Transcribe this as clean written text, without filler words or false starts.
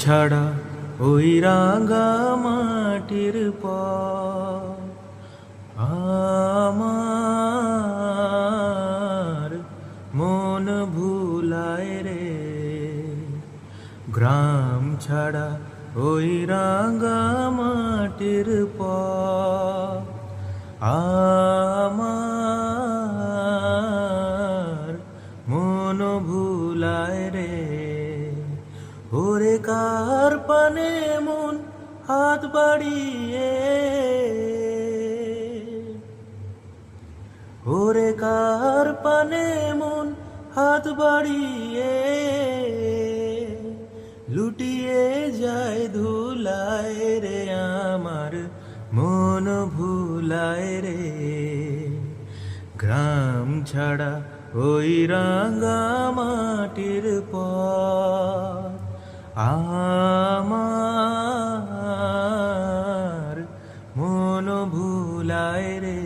ছাড়া ওই রাঙা মাটির পর আমার মন ভুলায় রে। গ্রাম ছাড়া ওই রাঙা মাটির পর আমার মন ভুলায় রে। ওরে কার পানে মন হাত বাড়িয়ে, ওরে কার পানে মন হাত বাড়িয়ে, লুটিয়ে যায় ধুলায় রে আমার মন ভুলায় রে। গ্রাম ছাড়া ওই রাঙা মাটির পর আমার মন ভুলায় রে।